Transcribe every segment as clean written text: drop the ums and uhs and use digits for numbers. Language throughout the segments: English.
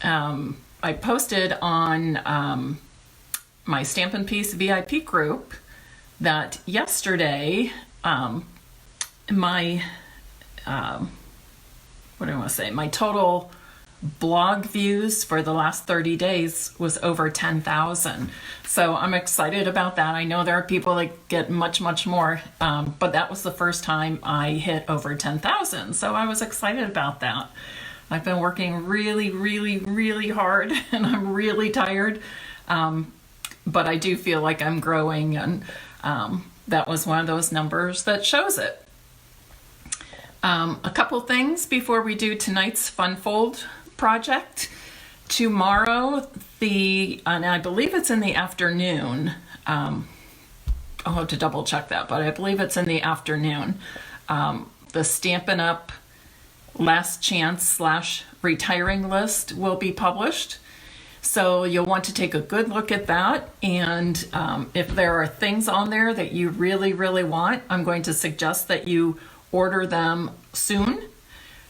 I posted on my Stampin' Piece VIP group that yesterday my what do I want to say? My total blog views for the last 30 days was over 10,000. So I'm excited about that. I know there are people that get much, much more, but that was the first time I hit over 10,000. So I was excited about that. I've been working really, really, really hard and I'm really tired. But I do feel like I'm growing, and that was one of those numbers that shows it. A couple things before we do tonight's Fun Fold project. Tomorrow, and I believe it's in the afternoon. I'll have to double check that, but I believe it's in the afternoon. The Stampin' Up! Last Chance / retiring list will be published. So you'll want to take a good look at that. And if there are things on there that you really, really want, I'm going to suggest that you order them soon,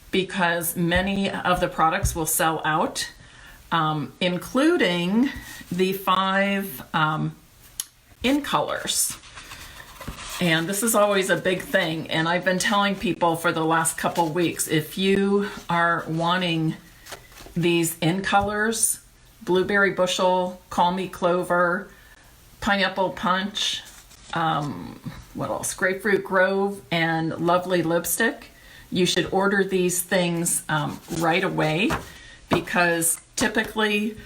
because many of the products will sell out, including the 5 in colors. And this is always a big thing. And I've been telling people for the last couple weeks, if you are wanting these in colors, Blueberry Bushel, Call Me Clover, Pineapple Punch, what else? Grapefruit Grove, and Lovely Lipstick, you should order these things right away, because typically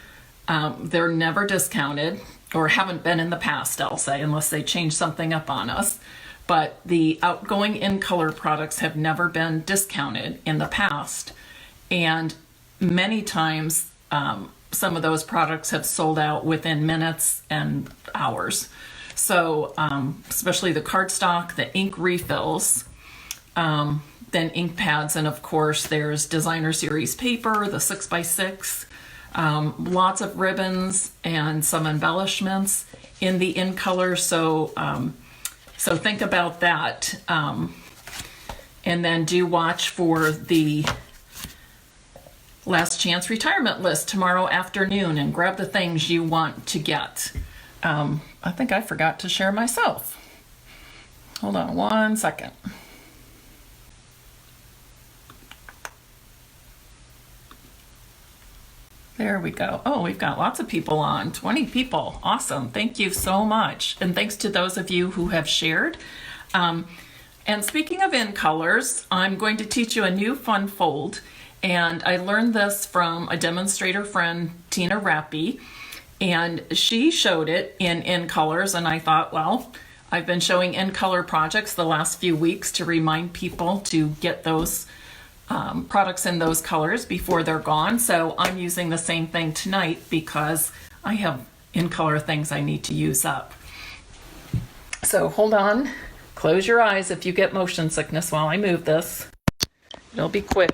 they're never discounted, or haven't been in the past, I'll say, unless they change something up on us. But the outgoing in color products have never been discounted in the past. And many times, some of those products have sold out within minutes and hours. So, especially the cardstock, the ink refills, then ink pads, and of course there's designer series paper, the 6x6, lots of ribbons and some embellishments in the in color. So think about that, and then do watch for the Last Chance retirement list tomorrow afternoon, and grab the things you want to get. I think I forgot to share myself. Hold on one second. There we go. Oh, we've got lots of people on, 20 people. Awesome. Thank you so much. And thanks to those of you who have shared. And speaking of in colors, I'm going to teach you a new fun fold. And I learned this from a demonstrator friend, Tina Rappy, and she showed it in colors. And I thought, well, I've been showing in color projects the last few weeks to remind people to get those products in those colors before they're gone. So I'm using the same thing tonight because I have in color things I need to use up. So hold on, close your eyes if you get motion sickness while I move this. It'll be quick.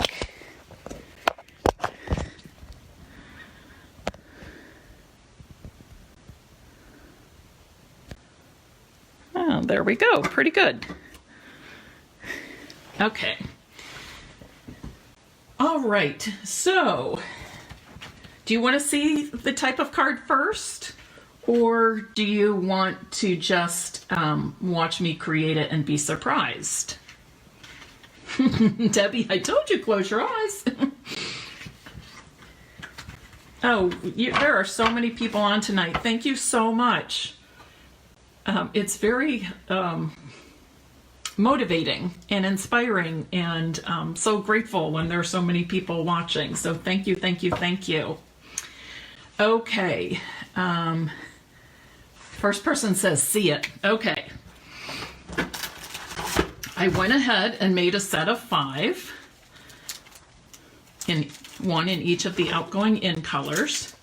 Oh, there we go, pretty good. Okay. All right, so do you want to see the type of card first, or do you want to just watch me create it and be surprised? Debbie, I told you, close your eyes. Oh, there are so many people on tonight. Thank you so much. It's very motivating and inspiring, and so grateful when there are so many people watching. So thank you, thank you, thank you. Okay. First person says, see it. Okay. I went ahead and made a set of 5, one in each of the outgoing in colors.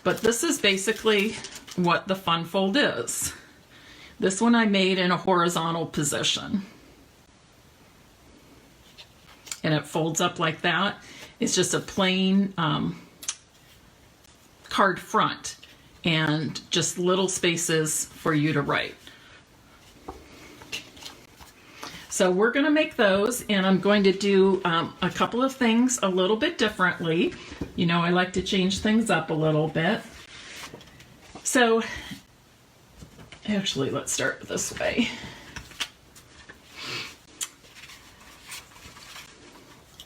But this is basically what the fun fold is. This one I made in a horizontal position. And it folds up like that. It's just a plain card front and just little spaces for you to write. So we're going to make those, and I'm going to do a couple of things a little bit differently. You know, I like to change things up a little bit. So actually, let's start this way.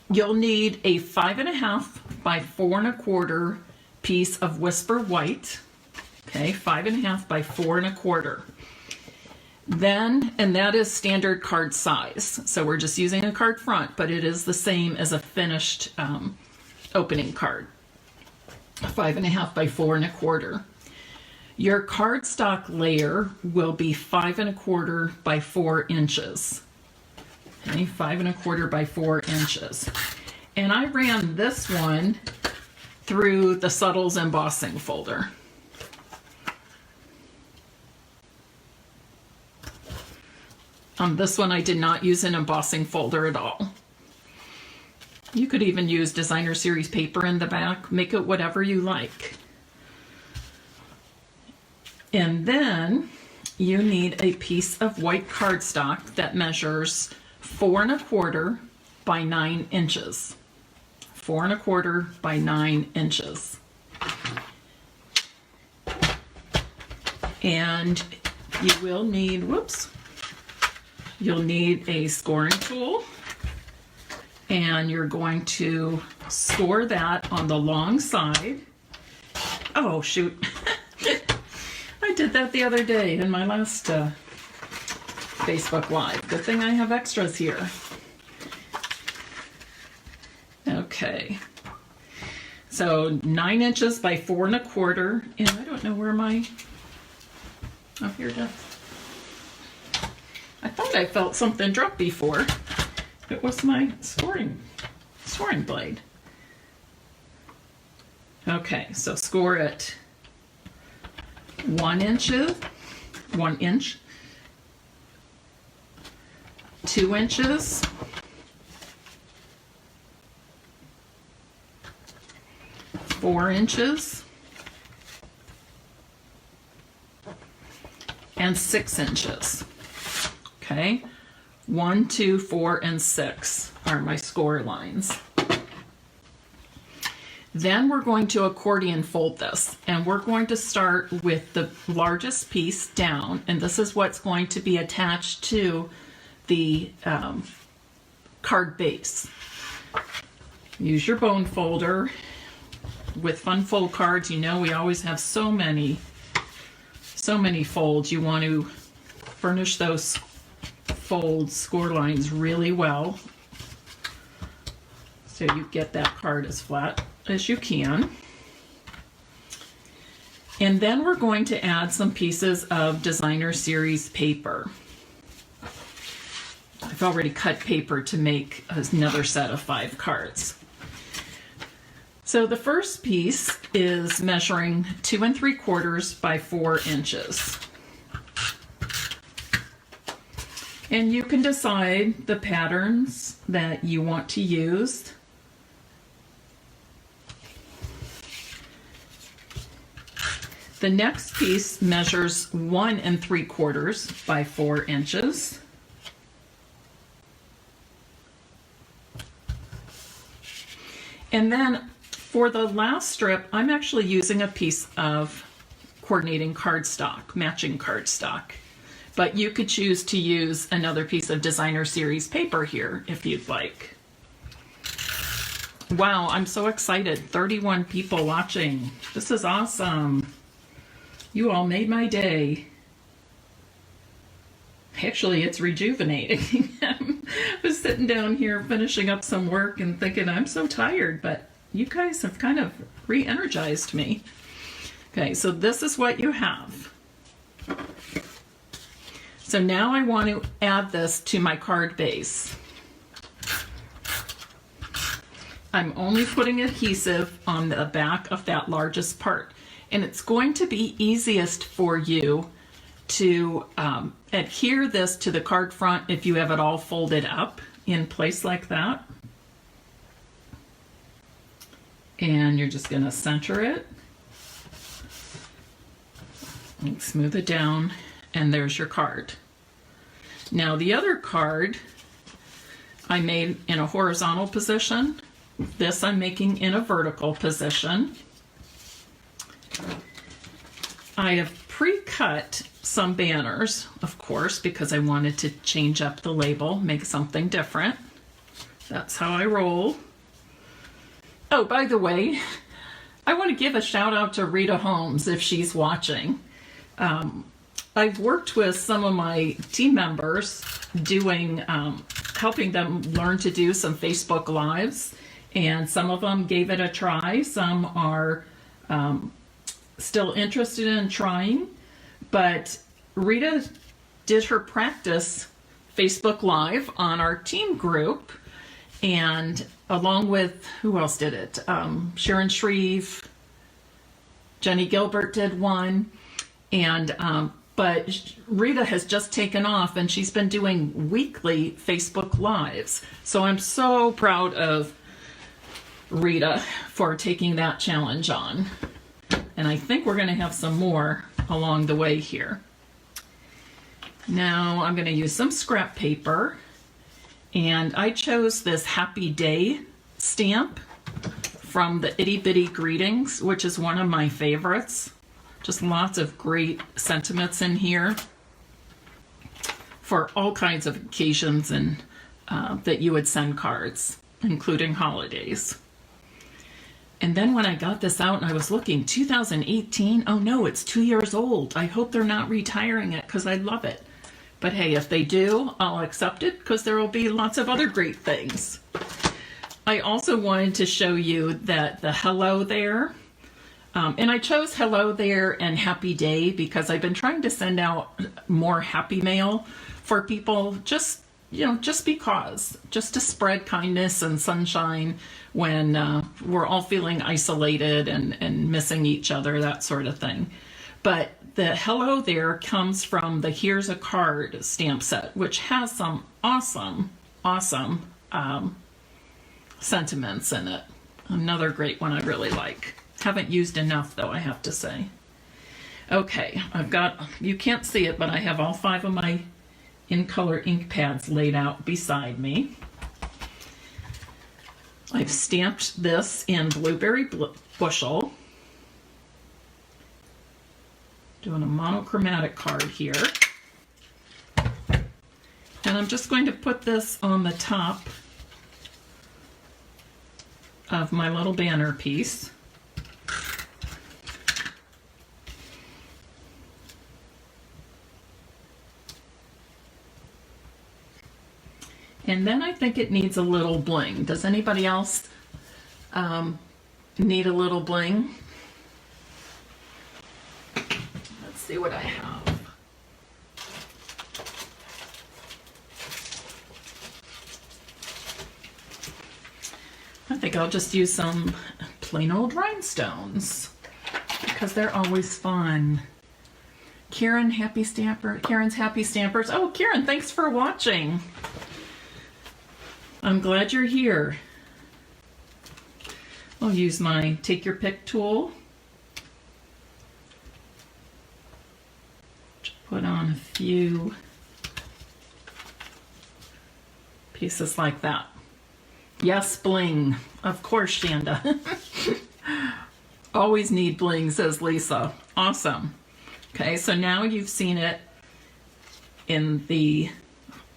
You'll need a 5.5 by 4 1/4 piece of Whisper White. Okay, 5.5 by 4 1/4. Then, and that is standard card size. So we're just using a card front, but it is the same as a finished opening card. 5.5 by 4 1/4. Your cardstock layer will be 5 1/4 by 4 inches. Okay, 5 1/4 by 4 inches. And I ran this one through the Subtles embossing folder. On this one, I did not use an embossing folder at all. You could even use designer series paper in the back, make it whatever you like. And then you need a piece of white cardstock that measures 4 1/4 by 9 inches. 4 1/4 by 9 inches. And you will need, you'll need a scoring tool, and you're going to score that on the long side. Oh, shoot. I did that the other day in my last Facebook Live. Good thing I have extras here. Okay. So 9 inches by 4 1/4, and I don't know where my, oh, here it is. I thought I felt something drop before. It was my scoring blade. Okay, so score it 1 inch, 2 inches, 4 inches, and 6 inches. Okay, 1, 2, 4, and 6 are my score lines. Then we're going to accordion fold this, and we're going to start with the largest piece down, and this is what's going to be attached to the card base. Use your bone folder. With Fun Fold cards, you know we always have so many folds. You want to furnish those fold score lines really well, so you get that card as flat as you can. And then we're going to add some pieces of designer series paper. I've already cut paper to make another set of 5 cards. So the first piece is measuring 2 3/4 by 4 inches. And you can decide the patterns that you want to use. The next piece measures 1 3/4 by 4 inches. And then for the last strip, I'm actually using a piece of coordinating cardstock, matching cardstock. But you could choose to use another piece of designer series paper here if you'd like. Wow, I'm so excited. 31 people watching. This is awesome. You all made my day. Actually, it's rejuvenating. I was sitting down here finishing up some work and thinking I'm so tired, but you guys have kind of re-energized me. Okay, so this is what you have. So now I want to add this to my card base. I'm only putting adhesive on the back of that largest part, and it's going to be easiest for you to adhere this to the card front if you have it all folded up in place like that. And you're just going to center it and smooth it down, and there's your card. Now the other card I made in a horizontal position. This I'm making in a vertical position. I have pre-cut some banners, of course, because I wanted to change up the label, make something different. That's how I roll. Oh, by the way, I want to give a shout out to Rita Holmes if she's watching. I've worked with some of my team members doing, helping them learn to do some Facebook Lives, and some of them gave it a try. Some are still interested in trying, but Rita did her practice Facebook Live on our team group, and along with, who else did it? Sharon Shreve, Jenny Gilbert did one, and but Rita has just taken off and she's been doing weekly Facebook Lives. So I'm so proud of Rita for taking that challenge on. And I think we're going to have some more along the way here. Now I'm going to use some scrap paper, and I chose this Happy Day stamp from the Itty Bitty Greetings, which is one of my favorites. Just lots of great sentiments in here for all kinds of occasions and that you would send cards, including holidays. And then when I got this out and I was looking, 2018, oh no, it's 2 years old. I hope they're not retiring it because I love it. But hey, if they do, I'll accept it because there will be lots of other great things. I also wanted to show you that the Hello There, and I chose Hello There and Happy Day because I've been trying to send out more happy mail for people, just, you know, just because, just to spread kindness and sunshine when we're all feeling isolated and missing each other, that sort of thing. But the Hello There comes from the Here's a Card stamp set, which has some awesome sentiments in it. Another great one I really like. Haven't used enough though, I have to say. Okay, I've got, you can't see it, but I have all 5 of my in color ink pads laid out beside me. I've stamped this in Blueberry Bushel. Doing a monochromatic card here. And I'm just going to put this on the top of my little banner piece. And then I think it needs a little bling. Does anybody else need a little bling? Let's see what I have. I think I'll just use some plain old rhinestones because they're always fun. Karen's Happy Stampers. Oh, Karen, thanks for watching. I'm glad you're here. I'll use my Take Your Pick tool. Put on a few pieces like that. Yes, bling. Of course, Shanda. Always need bling, says Lisa. Awesome. Okay, so now you've seen it in the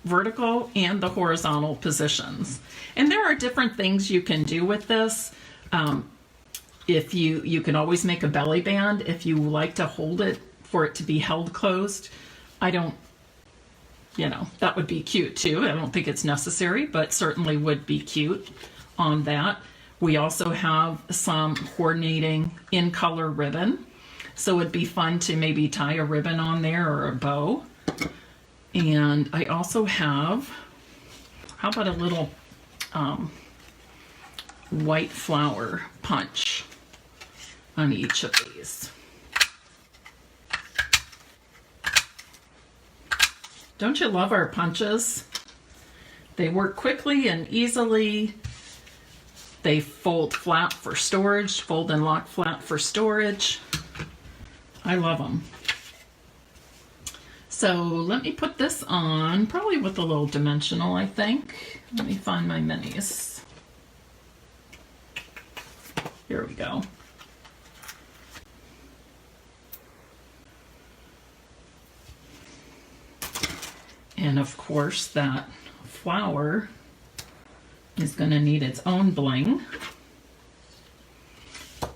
vertical and the horizontal positions. And there are different things you can do with this. If you can always make a belly band if you like to hold it for it to be held closed. I don't, you know, that would be cute too. I don't think it's necessary, but certainly would be cute on that. We also have some coordinating in color ribbon. So it'd be fun to maybe tie a ribbon on there or a bow. And I also have, how about a little white flower punch on each of these. Don't you love our punches? They work quickly and easily. They fold flat for storage, fold and lock flat for storage. I love them. So let me put this on, probably with a little dimensional, I think. Let me find my minis. Here we go. And of course that flower is going to need its own bling.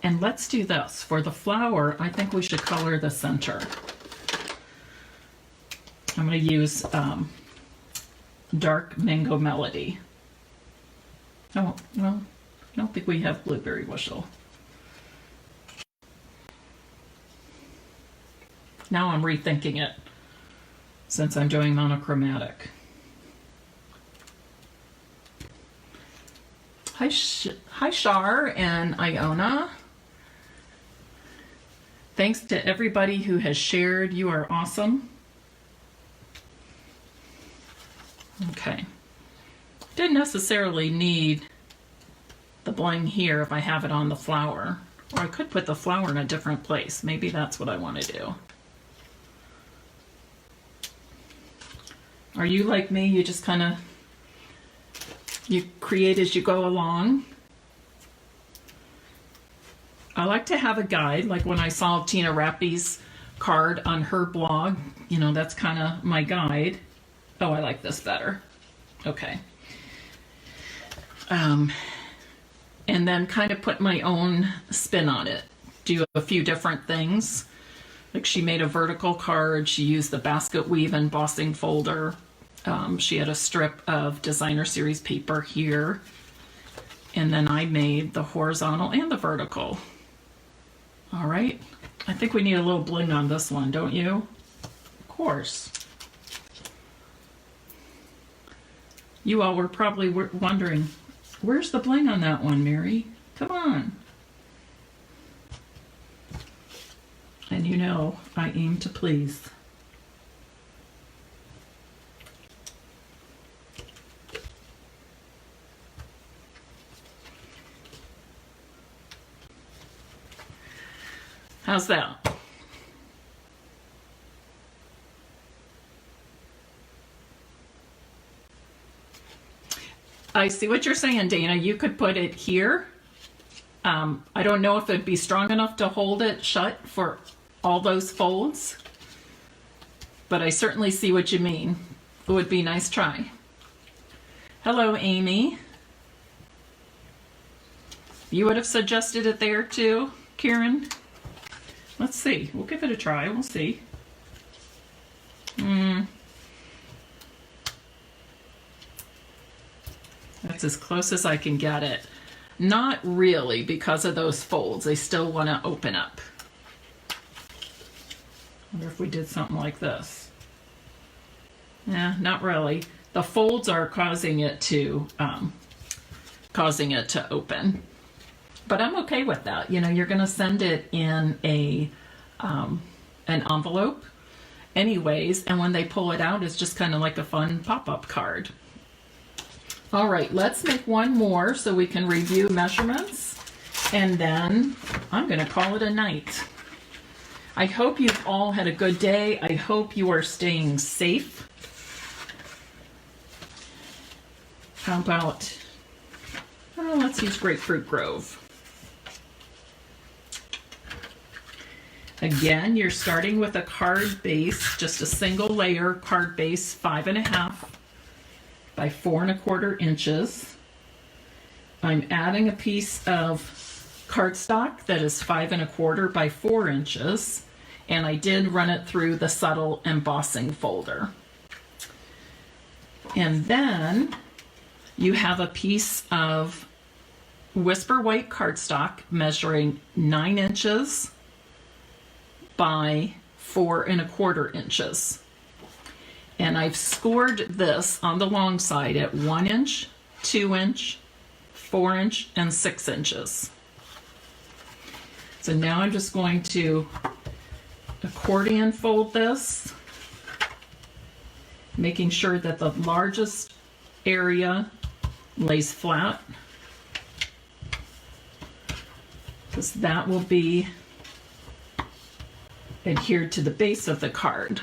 And let's do this. For the flower, I think we should color the center. I'm going to use Dark Mango Melody. Oh, well, I don't think we have Blueberry Bushel. Now I'm rethinking it since I'm doing monochromatic. Hi, Shar and Iona. Thanks to everybody who has shared. You are awesome. Okay. Didn't necessarily need the bling here if I have it on the flower. Or I could put the flower in a different place. Maybe that's what I want to do. Are you like me? You just kind of, you create as you go along? I like to have a guide, like when I saw Tina Rappy's card on her blog, you know, that's kind of my guide. Oh, I like this better. Okay. And then kind of put my own spin on it. Do a few different things. Like she made a vertical card. She used the basket weave embossing folder. She had a strip of designer series paper here. And then I made the horizontal and the vertical. All right. I think we need a little bling on this one, don't you? Of course. You all were probably wondering, where's the bling on that one, Mary? Come on. And you know, I aim to please. How's that? I see what you're saying, Dana. You could put it here. I don't know if it'd be strong enough to hold it shut for all those folds, but I certainly see what you mean. It would be a nice try. Hello, Amy. You would have suggested it there too, Karen? Let's see. We'll give it a try. We'll see. That's as close as I can get it. Not really, because of those folds. They still want to open up. Wonder if we did something like this. Not really. The folds are causing it to open. But I'm okay with that. You know, you're going to send it in an envelope anyways, and when they pull it out, it's just kind of like a fun pop-up card. All right, let's make one more so we can review measurements, and then I'm going to call it a night. I hope you've all had a good day. I hope you are staying safe. How about, let's use Grapefruit Grove. Again, you're starting with a card base, just a single layer card base, 5.5 by 4 1/4 inches. I'm adding a piece of cardstock that is 5 1/4 by 4 inches, and I did run it through the subtle embossing folder. And then you have a piece of Whisper White cardstock measuring 9 inches by 4 1/4 inches. And I've scored this on the long side at 1 inch, 2 inch, 4 inch, and 6 inches. So now I'm just going to accordion fold this, making sure that the largest area lays flat, because that will be adhered to the base of the card.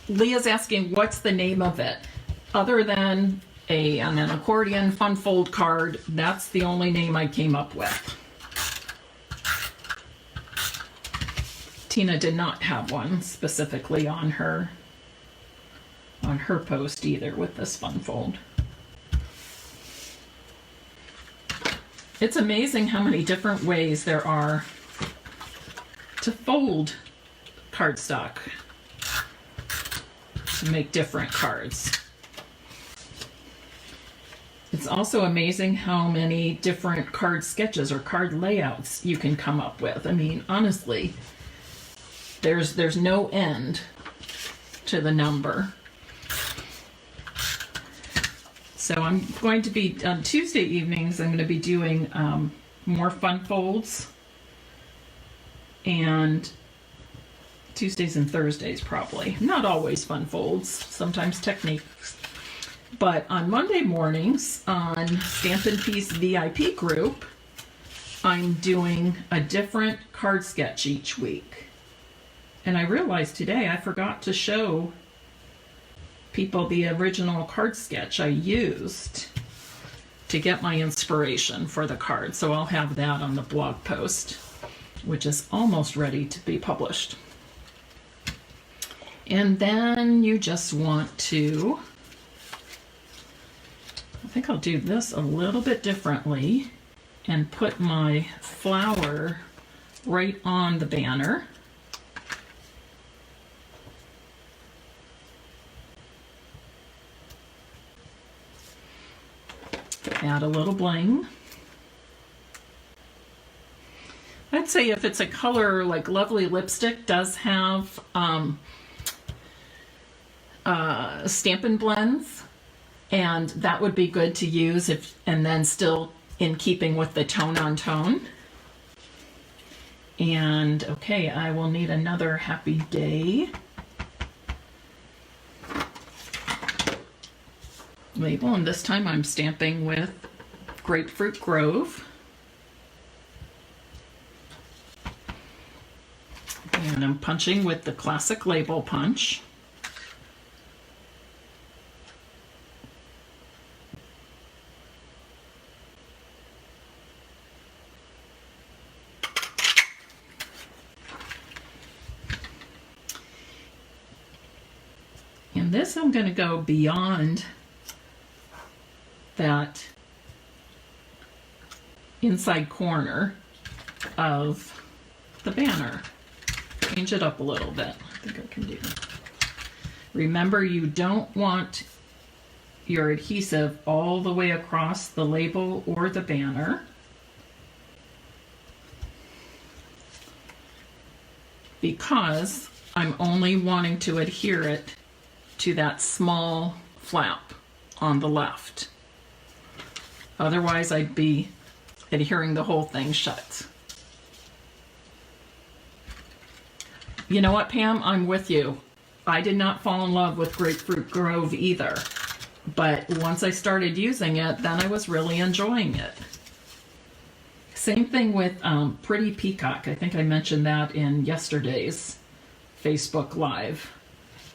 Leah's asking, what's the name of it? Other than an accordion fun fold card, that's the only name I came up with. Tina did not have one specifically on her post either with this fun fold. It's amazing how many different ways there are to fold cardstock to make different cards. It's also amazing how many different card sketches or card layouts you can come up with. I mean, honestly, there's no end to the number. So I'm going to be, on Tuesday evenings, I'm going to be doing more fun folds. And Tuesdays and Thursdays probably. Not always fun folds, sometimes techniques. But on Monday mornings on Stampin' Piece VIP group, I'm doing a different card sketch each week. And I realized today I forgot to show people the original card sketch I used to get my inspiration for the card. So I'll have that on the blog post, which is almost ready to be published. And then you just want to, I think I'll do this a little bit differently and put my flower right on the banner. Add a little bling. I'd say if it's a color like Lovely Lipstick does have Stampin' blends, and that would be good to use if, and then still in keeping with the tone on tone. And okay, I will need another Happy Day label, and this time I'm stamping with Grapefruit Grove. And I'm punching with the classic label punch. And this I'm going to go beyond that inside corner of the banner. Change it up a little bit. I think I can do that. Remember, you don't want your adhesive all the way across the label or the banner, because I'm only wanting to adhere it to that small flap on the left. Otherwise, I'd be adhering the whole thing shut. You know what, Pam? I'm with you. I did not fall in love with Grapefruit Grove either. But once I started using it, then I was really enjoying it. Same thing with Pretty Peacock. I think I mentioned that in yesterday's Facebook Live.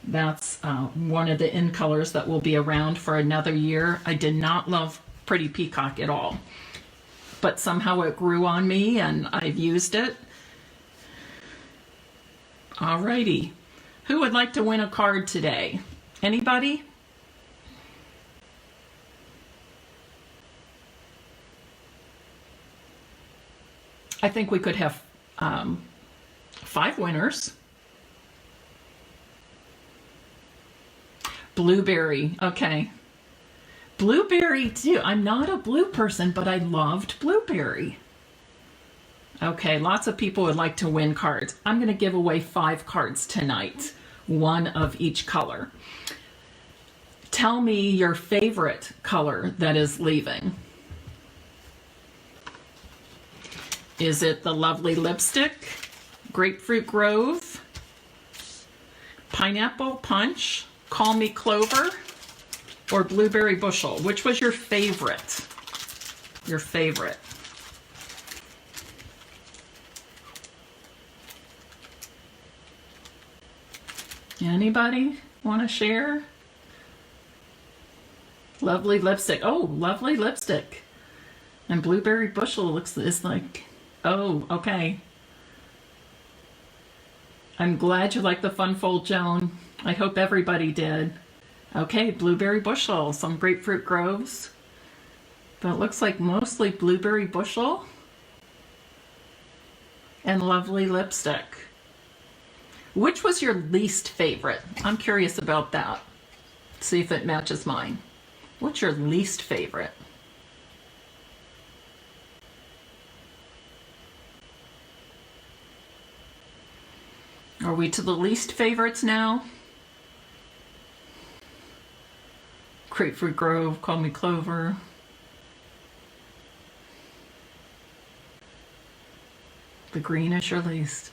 That's one of the in colors that will be around for another year. I did not love Pretty Peacock at all, but somehow it grew on me and I've used it. Alrighty, who would like to win a card today? Anybody? I think we could have 5 winners. Blueberry, okay. Blueberry too. I'm not a blue person, but I loved Blueberry. Okay, lots of people would like to win cards. I'm going to give away 5 cards tonight, 1 of each color. Tell me your favorite color that is leaving. Is it the Lovely Lipstick, Grapefruit Grove, Pineapple Punch, Call Me Clover, or Blueberry Bushel? Which was your favorite? Your favorite. Anybody want to share? Lovely lipstick. Oh, lovely lipstick. And blueberry bushel is like, oh, okay. I'm glad you like the fun fold, Joan. I hope everybody did. Okay, blueberry bushel, some grapefruit groves. But it looks like mostly blueberry bushel. And lovely lipstick. Which was your least favorite? I'm curious about that. See if it matches mine. What's your least favorite? Are we to the least favorites now? Grapefruit Grove, Call Me Clover. The green is your least.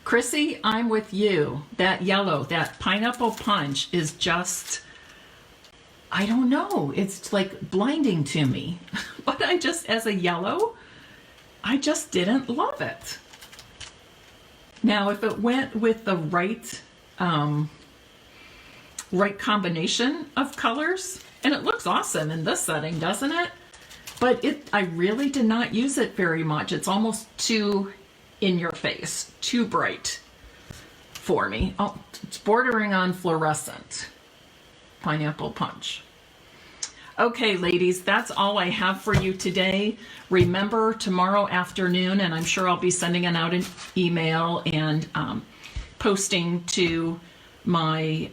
Chrissy, I'm with you. That yellow, that pineapple punch is just, I don't know. It's like blinding to me. But I just, as a yellow, I just didn't love it. Now, if it went with the right combination of colors, and it looks awesome in this setting, doesn't it? But I really did not use it very much. It's almost too in your face, too bright for me. Oh, it's bordering on fluorescent. Pineapple punch. Okay, ladies, that's all I have for you today. Remember, tomorrow afternoon, and I'm sure I'll be sending out an email and posting to my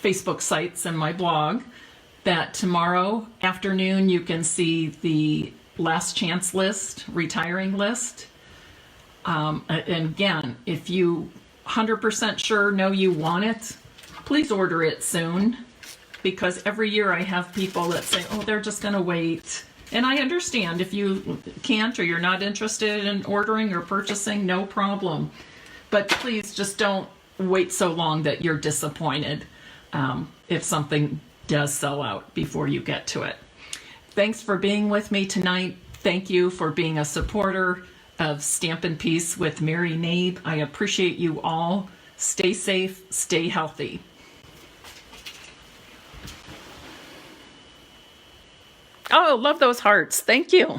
Facebook sites and my blog, that tomorrow afternoon you can see the last chance list, retiring list. And again, if you 100% sure know you want it, please order it soon. Because every year I have people that say, oh, they're just going to wait. And I understand if you can't or you're not interested in ordering or purchasing, no problem. But please just don't wait so long that you're disappointed if something does sell out before you get to it. Thanks for being with me tonight. Thank you for being a supporter of Stampin' Peace with Mary Knabe. I appreciate you all. Stay safe, stay healthy. Oh, love those hearts. Thank you.